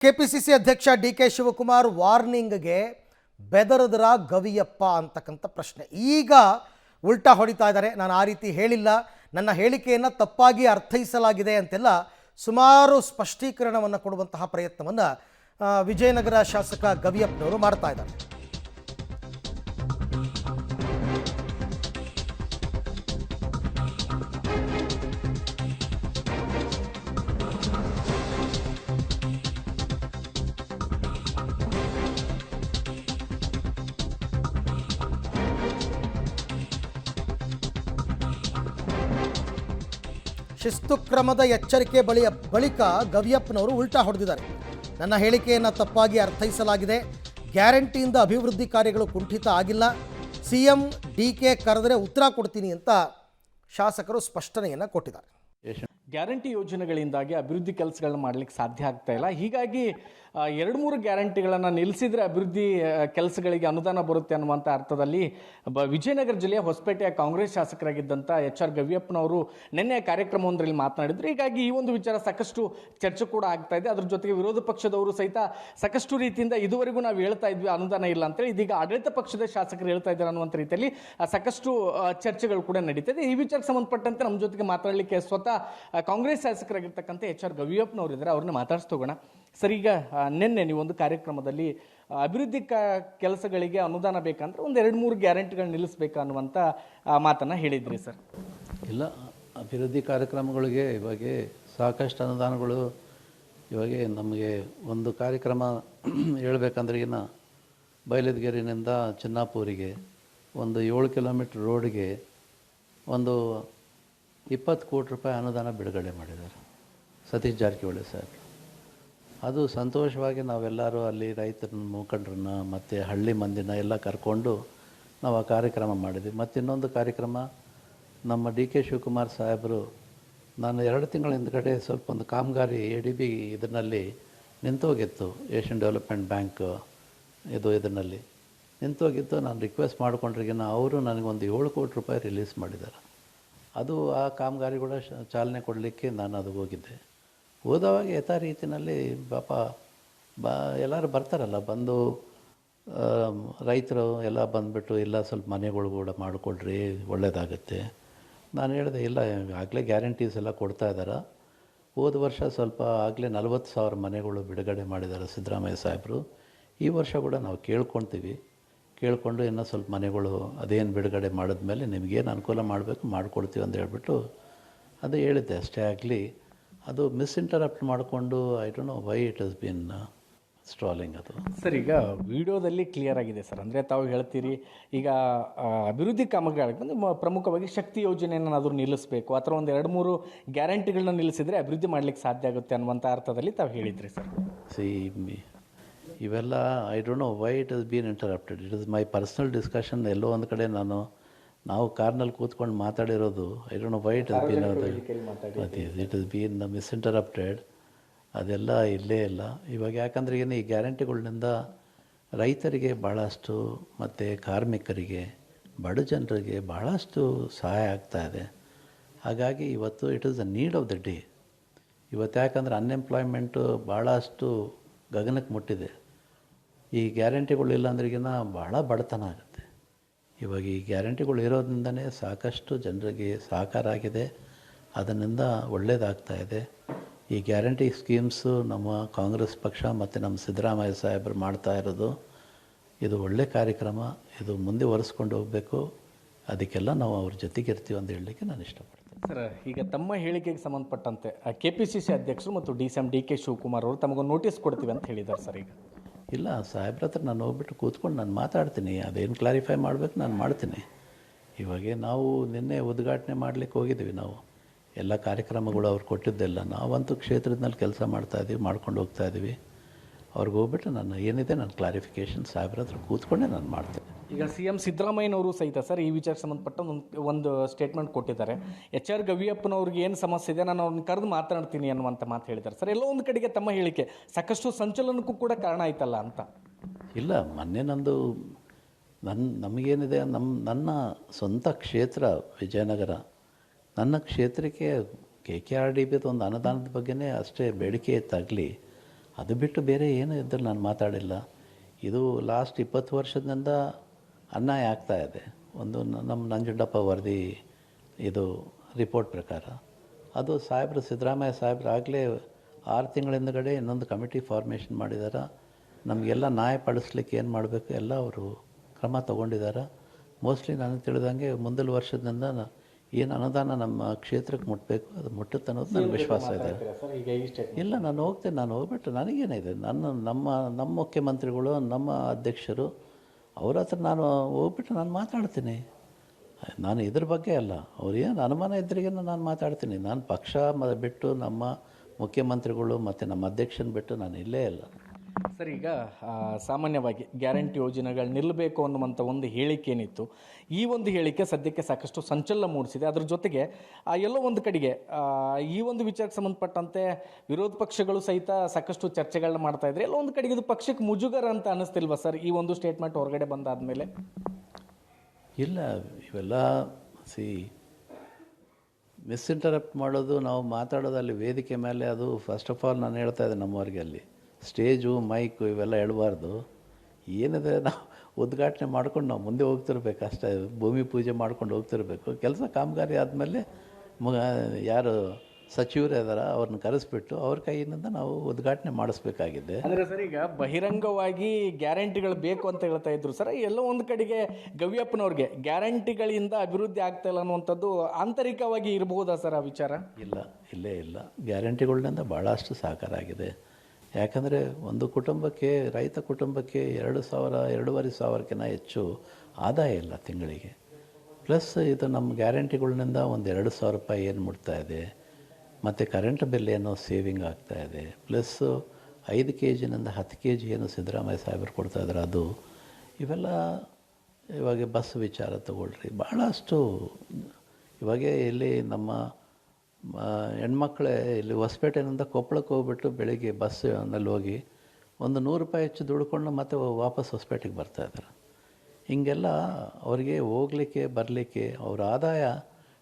KPCC ಅಧ್ಯಕ್ಷ D K Shivakumar ವಾರ್ನಿಂಗ್ಗೆ ಬೆದರದ್ರ Gaviyappa ಅಂತಕ್ಕಂಥ ಪ್ರಶ್ನೆ ಈಗ ಉಲ್ಟಾ ಹೊಡಿತಾ ಇದ್ದಾರೆ. ನಾನು ಆ ರೀತಿ ಹೇಳಿಲ್ಲ, ನನ್ನ ಹೇಳಿಕೆಯನ್ನು ತಪ್ಪಾಗಿ ಅರ್ಥೈಸಲಾಗಿದೆ ಅಂತೆಲ್ಲ ಸುಮಾರು ಸ್ಪಷ್ಟೀಕರಣವನ್ನು ಕೊಡುವಂತಹ ಪ್ರಯತ್ನವನ್ನು ವಿಜಯನಗರ ಶಾಸಕ ಗವಿಯಪ್ಪನವರು ಮಾಡ್ತಾ ಇದ್ದಾರೆ. ಶಿಸ್ತು ಕ್ರಮದ ಎಚ್ಚರಿಕೆ ಬಳಿಕ ಗವಿಯಪ್ಪನವರು ಉಲ್ಟಾ ಹೊಡೆದಿದ್ದಾರೆ. ನನ್ನ ಹೇಳಿಕೆಯನ್ನು ತಪ್ಪಾಗಿ ಅರ್ಥೈಸಲಾಗಿದೆ, ಗ್ಯಾರಂಟಿಯಿಂದ ಅಭಿವೃದ್ಧಿ ಕಾರ್ಯಗಳು ಕುಂಠಿತ ಆಗಿಲ್ಲ, ಸಿಎಂ ಡಿಕೆ ಕರೆದರೆ ಉತ್ತರ ಕೊಡ್ತೀನಿ ಅಂತ ಶಾಸಕರು ಸ್ಪಷ್ಟನೆಯನ್ನು ಕೊಟ್ಟಿದ್ದಾರೆ. ಗ್ಯಾರಂಟಿ ಯೋಜನೆಗಳಿಂದಾಗಿ ಅಭಿವೃದ್ಧಿ ಕೆಲಸಗಳನ್ನ ಮಾಡಲಿಕ್ಕೆ ಸಾಧ್ಯ ಆಗ್ತಾ ಇಲ್ಲ. ಹೀಗಾಗಿ 2-3 ಗ್ಯಾರಂಟಿಗಳನ್ನು ನಿಲ್ಲಿಸಿದರೆ ಅಭಿವೃದ್ಧಿ ಕೆಲಸಗಳಿಗೆ ಅನುದಾನ ಬರುತ್ತೆ ಅನ್ನುವಂಥ ಅರ್ಥದಲ್ಲಿ ವಿಜಯನಗರ ಜಿಲ್ಲೆಯ ಹೊಸಪೇಟೆಯ ಕಾಂಗ್ರೆಸ್ ಶಾಸಕರಾಗಿದ್ದಂಥ HR ಗವಿಯಪ್ಪನವರು ನಿನ್ನೆ ಕಾರ್ಯಕ್ರಮವೊಂದರಲ್ಲಿ ಮಾತನಾಡಿದರು. ಹೀಗಾಗಿ ಈ ಒಂದು ವಿಚಾರ ಸಾಕಷ್ಟು ಚರ್ಚೆ ಕೂಡ ಆಗ್ತಾ ಇದೆ. ಅದ್ರ ಜೊತೆಗೆ ವಿರೋಧ ಪಕ್ಷದವರು ಸಹಿತ ಸಾಕಷ್ಟು ರೀತಿಯಿಂದ ಇದುವರೆಗೂ ನಾವು ಹೇಳ್ತಾ ಇದ್ವಿ ಅನುದಾನ ಇಲ್ಲ ಅಂತೇಳಿ, ಇದೀಗ ಆಡಳಿತ ಪಕ್ಷದ ಶಾಸಕರು ಹೇಳ್ತಾ ಇದ್ದಾರೆ ಅನ್ನುವಂಥ ರೀತಿಯಲ್ಲಿ ಸಾಕಷ್ಟು ಚರ್ಚೆಗಳು ಕೂಡ ನಡೀತಿದೆ. ಈ ವಿಚಾರಕ್ಕೆ ಸಂಬಂಧಪಟ್ಟಂತೆ ನಮ್ಮ ಜೊತೆಗೆ ಮಾತಾಡಲಿಕ್ಕೆ ಸ್ವತಃ ಕಾಂಗ್ರೆಸ್ ಶಾಸಕರಾಗಿರ್ತಕ್ಕಂಥ HR ಗವಿಯಪ್ಪನವರು ಇದ್ದಾರೆ. ಅವ್ರನ್ನ ಮಾತಾಡಿಸ್ತೋಗೋಣ. ಸರ್, ಈಗ ನಿನ್ನೆ ನೀವೊಂದು ಕಾರ್ಯಕ್ರಮದಲ್ಲಿ ಅಭಿವೃದ್ಧಿ ಕೆಲಸಗಳಿಗೆ ಅನುದಾನ ಬೇಕಂದ್ರೆ 2-3 ಗ್ಯಾರಂಟಿಗಳು ನಿಲ್ಲಿಸಬೇಕು ಅನ್ನುವಂಥ ಮಾತನ್ನು ಹೇಳಿದ್ರಿ ಸರ್. ಇಲ್ಲ, ಅಭಿವೃದ್ಧಿ ಕಾರ್ಯಕ್ರಮಗಳಿಗೆ ಇವಾಗ ಸಾಕಷ್ಟು ಅನುದಾನಗಳು ಇವಾಗ ನಮಗೆ ಒಂದು ಕಾರ್ಯಕ್ರಮ ಹೇಳ್ಬೇಕಂದ್ರೆ ಬಯಲದಗೆರೆಯಿಂದ ಚಿನ್ನಾಪೂರಿಗೆ ಒಂದು 7 ಕಿಲೋಮೀಟ್ರ್ ರೋಡ್ಗೆ ಒಂದು 20 ಕೋಟಿ ರೂಪಾಯಿ ಅನುದಾನ ಬಿಡುಗಡೆ ಮಾಡಿದ್ದಾರೆ ಸತೀಶ್ ಜಾರಕಿಹೊಳಿ ಸರ್. ಅದು ಸಂತೋಷವಾಗಿ ನಾವೆಲ್ಲರೂ ಅಲ್ಲಿ ರೈತರ ಮುಖಂಡರನ್ನ ಮತ್ತು ಹಳ್ಳಿ ಮಂದಿನ ಎಲ್ಲ ಕರ್ಕೊಂಡು ನಾವು ಆ ಕಾರ್ಯಕ್ರಮ ಮಾಡಿದ್ವಿ. ಮತ್ತು ಇನ್ನೊಂದು ಕಾರ್ಯಕ್ರಮ ನಮ್ಮ ಡಿ ಕೆ ಶಿವಕುಮಾರ್ ಸಾಹೇಬರು, ನಾನು 2 ತಿಂಗಳ ಹಿಂದ್ಗಡೆ ಸ್ವಲ್ಪ ಒಂದು ಕಾಮಗಾರಿ ADB ಇದರಲ್ಲಿ ನಿಂತೋಗಿತ್ತು, ಏಷ್ಯನ್ ಡೆವಲಪ್ಮೆಂಟ್ ಬ್ಯಾಂಕ್ ಇದರಲ್ಲಿ ನಿಂತೋಗಿತ್ತು. ನಾನು ರಿಕ್ವೆಸ್ಟ್ ಮಾಡಿಕೊಂಡ್ರಿಗಿನ ಅವರು ನನಗೊಂದು 7 ಕೋಟಿ ರೂಪಾಯಿ ರಿಲೀಸ್ ಮಾಡಿದ್ದಾರೆ. ಅದು ಆ ಕಾಮಗಾರಿ ಕೂಡ ಚಾಲನೆ ಕೊಡಲಿಕ್ಕೆ ನಾನು ಅದು ಹೋಗಿದ್ದೆ. ಹೋದವಾಗ ಯಥಾ ರೀತಿಯಲ್ಲಿ ಎಲ್ಲರೂ ಬರ್ತಾರಲ್ಲ, ಬಂದು ರೈತರು ಎಲ್ಲ ಬಂದುಬಿಟ್ಟು ಇಲ್ಲ ಸ್ವಲ್ಪ ಮನೆಗಳು ಕೂಡ ಮಾಡಿಕೊಡ್ರಿ ಒಳ್ಳೆಯದಾಗುತ್ತೆ. ನಾನು ಹೇಳಿದೆ ಇಲ್ಲ, ಆಗಲೇ ಗ್ಯಾರಂಟೀಸ್ ಎಲ್ಲ ಕೊಡ್ತಾ ಇದ್ದಾರೆ. ಹೋದ ವರ್ಷ ಸ್ವಲ್ಪ ಆಗಲೇ 40,000 ಮನೆಗಳು ಬಿಡುಗಡೆ ಮಾಡಿದ್ದಾರೆ ಸಿದ್ದರಾಮಯ್ಯ ಸಾಹೇಬರು. ಈ ವರ್ಷ ಕೂಡ ನಾವು ಕೇಳಿಕೊಂಡು ಇನ್ನೂ ಸ್ವಲ್ಪ ಮನೆಗಳು ಅದೇನು ಬಿಡುಗಡೆ ಮಾಡಿದ್ಮೇಲೆ ನಿಮಗೇನು ಅನುಕೂಲ ಮಾಡಬೇಕು ಮಾಡಿಕೊಡ್ತೀವಿ ಅಂತ ಹೇಳ್ಬಿಟ್ಟು ಅದು ಹೇಳಿದ್ದೆ ಅಷ್ಟೇ. ಆಗಲಿ ಅದು ಮಿಸ್ಇಂಟರಪ್ಟ್ ಮಾಡಿಕೊಂಡು I don't know why it has been trolling. ಅದು ಸರ್, ಈಗ ವಿಡಿಯೋದಲ್ಲಿ ಕ್ಲಿಯರ್ ಆಗಿದೆ ಸರ್. ಅಂದರೆ ತಾವು ಹೇಳ್ತೀರಿ ಈಗ ಅಭಿವೃದ್ಧಿ ಕಾಮಗಾರಿ ಪ್ರಮುಖವಾಗಿ ಶಕ್ತಿ ಯೋಜನೆಯನ್ನು ಆದರೂ ನಿಲ್ಲಿಸಬೇಕು ಅಥವಾ 2-3 ಗ್ಯಾರಂಟಿಗಳನ್ನ ನಿಲ್ಲಿಸಿದರೆ ಅಭಿವೃದ್ಧಿ ಮಾಡಲಿಕ್ಕೆ ಸಾಧ್ಯ ಆಗುತ್ತೆ ಅನ್ನುವಂಥ ಅರ್ಥದಲ್ಲಿ ತಾವು ಹೇಳಿದ್ರಿ ಸರ್. ಇವೆಲ್ಲ I don't know why it has been interrupted. It is my personal discussion. ಎಲ್ಲೋ ಒಂದು ಕಡೆ ನಾವು ಕಾರ್ನಲ್ಲಿ ಕೂತ್ಕೊಂಡು ಮಾತಾಡಿರೋದು. I don't know why it has been it has been misinterpreted. ಅದೆಲ್ಲ ಇಲ್ಲೇ ಇಲ್ಲ ಇವಾಗ. ಯಾಕಂದರೆ ಈ ಗ್ಯಾರಂಟಿಗಳಿಂದ ರೈತರಿಗೆ ಭಾಳಷ್ಟು ಮತ್ತು ಕಾರ್ಮಿಕರಿಗೆ, ಬಡ ಜನರಿಗೆ ಭಾಳಷ್ಟು ಸಹಾಯ ಆಗ್ತಾಯಿದೆ. ಹಾಗಾಗಿ ಇವತ್ತು it is the need of the day. ಇವತ್ತು ಯಾಕಂದರೆ ಅನ್ಎಂಪ್ಲಾಯ್ಮೆಂಟು ಭಾಳಷ್ಟು ಗಗನಕ್ಕೆ ಮುಟ್ಟಿದೆ. ಈ ಗ್ಯಾರಂಟಿಗಳಿಲ್ಲ ಅಂದ್ರಿಗಿನ ಭಾಳ ಬಡತನ ಆಗುತ್ತೆ. ಇವಾಗ ಈ ಗ್ಯಾರಂಟಿಗಳು ಇರೋದ್ರಿಂದನೇ ಸಾಕಷ್ಟು ಜನರಿಗೆ ಸಹಕಾರ ಆಗಿದೆ, ಅದರಿಂದ ಒಳ್ಳೆಯದಾಗ್ತಾಯಿದೆ. ಈ ಗ್ಯಾರಂಟಿ ಸ್ಕೀಮ್ಸು ನಮ್ಮ ಕಾಂಗ್ರೆಸ್ ಪಕ್ಷ ಮತ್ತು ನಮ್ಮ ಸಿದ್ದರಾಮಯ್ಯ ಸಾಹೇಬರು ಮಾಡ್ತಾ ಇರೋದು ಇದು ಒಳ್ಳೆ ಕಾರ್ಯಕ್ರಮ. ಇದು ಮುಂದೆ ಒರೆಸ್ಕೊಂಡು ಹೋಗಬೇಕು. ಅದಕ್ಕೆಲ್ಲ ನಾವು ಅವ್ರ ಜೊತೆಗೆ ಇರ್ತೀವಿ ಅಂತ ಹೇಳಲಿಕ್ಕೆ ನಾನು ಇಷ್ಟಪಡ್ತೀನಿ. ಸರ್, ಈಗ ತಮ್ಮ ಹೇಳಿಕೆಗೆ ಸಂಬಂಧಪಟ್ಟಂತೆ KPCC ಅಧ್ಯಕ್ಷರು ಮತ್ತು DCM ಡಿ ಕೆ ಶಿವಕುಮಾರ್ ಅವರು ತಮಗೊಂದು ನೋಟಿಸ್ ಕೊಡ್ತೀವಿ ಅಂತ ಹೇಳಿದ್ದಾರೆ ಸರ್. ಈಗ ಇಲ್ಲ, ಸಾಹೇಬ್ರ ಹತ್ರ ನಾನು ಹೋಗ್ಬಿಟ್ಟು ಕೂತ್ಕೊಂಡು ನಾನು ಮಾತಾಡ್ತೀನಿ. ಅದೇನು ಕ್ಲಾರಿಫೈ ಮಾಡಬೇಕು ನಾನು ಮಾಡ್ತೀನಿ. ಇವಾಗ ನಾವು ನಿನ್ನೆ ಉದ್ಘಾಟನೆ ಮಾಡಲಿಕ್ಕೆ ಹೋಗಿದ್ದೀವಿ. ನಾವು ಎಲ್ಲ ಕಾರ್ಯಕ್ರಮಗಳು ಅವ್ರು ಕೊಟ್ಟಿದ್ದೆಲ್ಲ ನಾವಂತೂ ಕ್ಷೇತ್ರದಲ್ಲಿ ಕೆಲಸ ಮಾಡ್ತಾಯಿದ್ದೀವಿ, ಮಾಡ್ಕೊಂಡು ಹೋಗ್ತಾಯಿದ್ದೀವಿ. ಅವ್ರಿಗೆ ಹೋಗ್ಬಿಟ್ಟು ನಾನು ಏನಿದೆ ನಾನು ಕ್ಲಾರಿಫಿಕೇಷನ್ ಸಾಹೇಬ್ರ ಹತ್ರ ಕೂತ್ಕೊಂಡೆ ನಾನು ಮಾಡ್ತೀನಿ. ಈಗ CM ಸಿದ್ದರಾಮಯ್ಯನವರು ಸಹಿತ ಸರ್ ಈ ವಿಚಾರಕ್ಕೆ ಸಂಬಂಧಪಟ್ಟ ಒಂದು ಸ್ಟೇಟ್ಮೆಂಟ್ ಕೊಟ್ಟಿದ್ದಾರೆ. HR ಗವಿಯಪ್ಪನವ್ರಿಗೆ ಏನು ಸಮಸ್ಯೆ ಇದೆ ನಾನು ಅವ್ರನ್ನ ಕರೆದು ಮಾತನಾಡ್ತೀನಿ ಅನ್ನುವಂಥ ಮಾತು ಹೇಳಿದ್ದಾರೆ ಸರ್. ಎಲ್ಲೋ ಒಂದು ಕಡೆಗೆ ತಮ್ಮ ಹೇಳಿಕೆ ಸಾಕಷ್ಟು ಸಂಚಲನಕ್ಕೂ ಕೂಡ ಕಾರಣ ಆಯ್ತಲ್ಲ ಅಂತ. ಇಲ್ಲ, ಮೊನ್ನೆ ನಮಗೇನಿದೆ ನನ್ನ ಸ್ವಂತ ಕ್ಷೇತ್ರ ವಿಜಯನಗರ, ನನ್ನ ಕ್ಷೇತ್ರಕ್ಕೆ KKRDB ಒಂದು ಅನುದಾನದ ಬಗ್ಗೆನೇ ಅಷ್ಟೇ ಬೇಡಿಕೆ ಇತ್ತಾಗಲಿ ಅದು ಬಿಟ್ಟು ಬೇರೆ ಏನು ಇದ್ದರೆ ನಾನು ಮಾತಾಡಿಲ್ಲ. ಇದು ಲಾಸ್ಟ್ 20 ವರ್ಷದಿಂದ ಅನ್ಯಾಯ ಆಗ್ತಾ ಇದೆ. ಒಂದು ನಮ್ಮ ನಂಜುಂಡಪ್ಪ ವರದಿ ಇದು ರಿಪೋರ್ಟ್ ಪ್ರಕಾರ ಅದು ಸಾಹೇಬರು ಸಿದ್ದರಾಮಯ್ಯ ಸಾಹೇಬ್ರು ಆಗಲೇ 6 ತಿಂಗಳ ಹಿಂದುಗಡೆ ಇನ್ನೊಂದು ಕಮಿಟಿ ಫಾರ್ಮೇಷನ್ ಮಾಡಿದ್ದಾರೆ. ನಮಗೆಲ್ಲ ನ್ಯಾಯ ಪಡಿಸ್ಲಿಕ್ಕೆ ಏನು ಮಾಡಬೇಕು ಎಲ್ಲ ಅವರು ಕ್ರಮ ತೊಗೊಂಡಿದ್ದಾರೆ. ಮೋಸ್ಟ್ಲಿ ನನಗೆ ತಿಳಿದಂಗೆ ಮುಂದಿನ ವರ್ಷದಿಂದ ಏನು ಅನುದಾನ ನಮ್ಮ ಕ್ಷೇತ್ರಕ್ಕೆ ಮುಟ್ಟಬೇಕು ಅದು ಮುಟ್ಟುತ್ತೆ ಅನ್ನೋದು ನನಗೆ ವಿಶ್ವಾಸ ಇದೆ. ಸರ್ ಈಗ ಈ ಸ್ಟೇಟ್ಮೆಂಟ್ ಇಲ್ಲ, ನಾನು ಹೋಗ್ತೇನೆ, ನಾನು ಹೋಗ್ಬಿಟ್ಟು ನನಗೇನಿದೆ, ನಮ್ಮ ಮುಖ್ಯಮಂತ್ರಿಗಳು ನಮ್ಮ ಅಧ್ಯಕ್ಷರು ಅವ್ರ ಹತ್ರ ನಾನು ಹೋಗ್ಬಿಟ್ಟು ನಾನು ಮಾತಾಡ್ತೀನಿ. ನಾನು ಇದ್ರ ಬಗ್ಗೆ ಅಲ್ಲ, ಅವ್ರು ಏನು ಅನುಮಾನ ಇದ್ರಿಗೆ ನಾನು ಮಾತಾಡ್ತೀನಿ. ನಾನು ಪಕ್ಷ ಬಿಟ್ಟು ನಮ್ಮ ಮುಖ್ಯಮಂತ್ರಿಗಳು ಮತ್ತು ನಮ್ಮ ಅಧ್ಯಕ್ಷನ ಬಿಟ್ಟು ನಾನು ಇಲ್ಲೇ ಇಲ್ಲ. ಸರ್ ಈಗ ಸಾಮಾನ್ಯವಾಗಿ ಗ್ಯಾರಂಟಿ ಯೋಜನೆಗಳು ನಿಲ್ಲಬೇಕು ಅನ್ನುವಂಥ ಒಂದು ಹೇಳಿಕೆ ಏನಿತ್ತು, ಈ ಒಂದು ಹೇಳಿಕೆ ಸದ್ಯಕ್ಕೆ ಸಾಕಷ್ಟು ಸಂಚಲನ ಮೂಡಿಸಿದೆ. ಅದ್ರ ಜೊತೆಗೆ ಎಲ್ಲೋ ಒಂದು ಕಡೆಗೆ ಈ ಒಂದು ವಿಚಾರಕ್ಕೆ ಸಂಬಂಧಪಟ್ಟಂತೆ ವಿರೋಧ ಪಕ್ಷಗಳು ಸಹಿತ ಸಾಕಷ್ಟು ಚರ್ಚೆಗಳನ್ನ ಮಾಡ್ತಾ ಇದ್ರೆ, ಎಲ್ಲೋ ಒಂದು ಕಡೆಗೆ ಇದು ಪಕ್ಷಕ್ಕೆ ಮುಜುಗರ ಅಂತ ಅನ್ನಿಸ್ತಿಲ್ವಾ ಸರ್ ಈ ಒಂದು ಸ್ಟೇಟ್ಮೆಂಟ್ ಹೊರಗಡೆ ಬಂದಾದ್ಮೇಲೆ? ಇಲ್ಲ, ಇವೆಲ್ಲ ಮಿಸ್ಇಂಟರಪ್ಟ್ ಮಾಡೋದು, ನಾವು ಮಾತಾಡೋದು ಅಲ್ಲಿ ವೇದಿಕೆ ಮೇಲೆ, ಅದು ಫಸ್ಟ್ ಆಫ್ ಆಲ್ ನಾನು ಹೇಳ್ತಾ ಇದ್ದೆ ನಮ್ಮವ್ರಿಗೆ ಅಲ್ಲಿ ಸ್ಟೇಜು ಮೈಕು ಇವೆಲ್ಲ ಹೇಳಬಾರ್ದು. ಏನಿದೆ ನಾವು ಉದ್ಘಾಟನೆ ಮಾಡ್ಕೊಂಡು ನಾವು ಮುಂದೆ ಹೋಗ್ತಿರ್ಬೇಕು ಅಷ್ಟೇ. ಭೂಮಿ ಪೂಜೆ ಮಾಡ್ಕೊಂಡು ಹೋಗ್ತಿರ್ಬೇಕು. ಕೆಲಸ ಕಾಮಗಾರಿ ಆದಮೇಲೆ ಯಾರು ಸಚಿವರು ಇದಾರ ಅವ್ರನ್ನ ಕರೆಸ್ಬಿಟ್ಟು ಅವ್ರ ಕೈಯಿಂದ ನಾವು ಉದ್ಘಾಟನೆ ಮಾಡಿಸ್ಬೇಕಾಗಿದೆ. ಅಂದರೆ ಸರ್ ಈಗ ಬಹಿರಂಗವಾಗಿ ಗ್ಯಾರಂಟಿಗಳು ಬೇಕು ಅಂತ ಹೇಳ್ತಾ ಇದ್ರು ಸರ್, ಎಲ್ಲೋ ಒಂದು ಕಡೆಗೆ ಗವಿಯಪ್ಪನವ್ರಿಗೆ ಗ್ಯಾರಂಟಿಗಳಿಂದ ಅಭಿವೃದ್ಧಿ ಆಗ್ತಾ ಇಲ್ಲ ಅನ್ನುವಂಥದ್ದು ಆಂತರಿಕವಾಗಿ ಇರಬಹುದಾ ಸರ್ ಆ ವಿಚಾರ? ಇಲ್ಲ, ಇಲ್ಲೇ ಇಲ್ಲ. ಗ್ಯಾರಂಟಿಗಳಿಂದ ಭಾಳಷ್ಟು ಸಹಕಾರ ಆಗಿದೆ. ಯಾಕಂದರೆ ಒಂದು ಕುಟುಂಬಕ್ಕೆ, ರೈತ ಕುಟುಂಬಕ್ಕೆ 2,000-2,500ಕ್ಕಿಂತ ಹೆಚ್ಚು ಆದಾಯ ಇಲ್ಲ ತಿಂಗಳಿಗೆ. ಪ್ಲಸ್ ಇದು ನಮ್ಮ ಗ್ಯಾರಂಟಿಗಳಿಂದ ಒಂದು 2,000 ರೂಪಾಯಿ ಏನು ಮುಟ್ತಾ ಇದೆ, ಮತ್ತು ಕರೆಂಟ್ ಬಿಲ್ ಏನೋ ಸೇವಿಂಗ್ ಆಗ್ತಾಯಿದೆ. ಪ್ಲಸ್ಸು 5 kgನಿಂದ 10 kg ಏನು ಸಿದ್ದರಾಮಯ್ಯ ಸಾಹೇಬರು ಕೊಡ್ತಾಯಿದ್ದಾರೆ ಅದು. ಇವೆಲ್ಲ ಇವಾಗ ಬಸ್ ವಿಚಾರ ತಗೊಳ್ರಿ, ಭಾಳಷ್ಟು ಇವಾಗ ಇಲ್ಲಿ ನಮ್ಮ ಹೆಣ್ಮಕ್ಳೇ ಇಲ್ಲಿ ಹೊಸಪೇಟೆಯಿಂದ ಕೊಪ್ಪಳಕ್ಕೆ ಹೋಗ್ಬಿಟ್ಟು ಬೆಳಿಗ್ಗೆ ಬಸ್ನಲ್ಲಿ ಹೋಗಿ ಒಂದು 100 ರೂಪಾಯಿ ಹೆಚ್ಚು ದುಡ್ಕೊಂಡು ಮತ್ತೆ ವಾಪಸ್ ಹೊಸಪೇಟೆಗೆ ಬರ್ತಾಯಿದ್ದಾರೆ. ಹೀಗೆಲ್ಲ ಅವರಿಗೆ ಹೋಗಲಿಕ್ಕೆ ಬರಲಿಕ್ಕೆ ಅವ್ರ ಆದಾಯ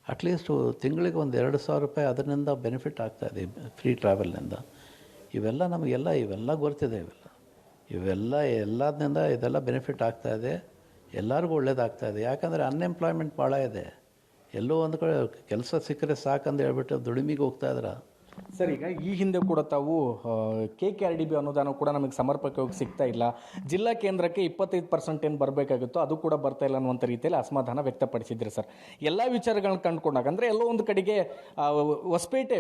ಅಟ್ಲೀಸ್ಟು ತಿಂಗಳಿಗೆ ಒಂದು 2,000 ರೂಪಾಯಿ ಅದರಿಂದ ಬೆನಿಫಿಟ್ ಆಗ್ತಾಯಿದೆ ಫ್ರೀ ಟ್ರಾವೆಲ್ನಿಂದ. ಇವೆಲ್ಲ ಗೊತ್ತಿದೆ. ಎಲ್ಲದರಿಂದ ಇದೆಲ್ಲ ಬೆನಿಫಿಟ್ ಆಗ್ತಾಯಿದೆ, ಎಲ್ಲರಿಗೂ ಒಳ್ಳೇದಾಗ್ತಾಯಿದೆ. ಯಾಕಂದರೆ ಅನ್ಎಂಪ್ಲಾಯ್ಮೆಂಟ್ ಭಾಳ ಇದೆ. ಎಲ್ಲೋ ಒಂದು ಕಡೆ ಕೆಲಸ ಸಿಕ್ಕರೆ ಸಾಕಂತ ಹೇಳ್ಬಿಟ್ಟು ದುಡಿಮೆಗೆ ಹೋಗ್ತಾ ಇದ್ರ. ಸರ್ ಈಗ ಈ ಹಿಂದೆ ಕೂಡ ತಾವು KKRDB ಅನುದಾನ ಕೂಡ ನಮಗೆ ಸಮರ್ಪಕವಾಗಿ ಸಿಗ್ತಾ ಇಲ್ಲ, ಜಿಲ್ಲಾ ಕೇಂದ್ರಕ್ಕೆ 25% ಏನು ಬರಬೇಕಾಗಿತ್ತು ಅದು ಕೂಡ ಬರ್ತಾ ಇಲ್ಲ ಅನ್ನುವಂಥ ರೀತಿಯಲ್ಲಿ ಅಸಮಾಧಾನ ವ್ಯಕ್ತಪಡಿಸಿದ್ರಿ ಸರ್. ಎಲ್ಲ ವಿಚಾರಗಳನ್ನ ಕಂಡುಕೊಂಡಾಗ ಅಂದರೆ ಎಲ್ಲೋ ಒಂದು ಕಡೆಗೆ ಹೊಸಪೇಟೆ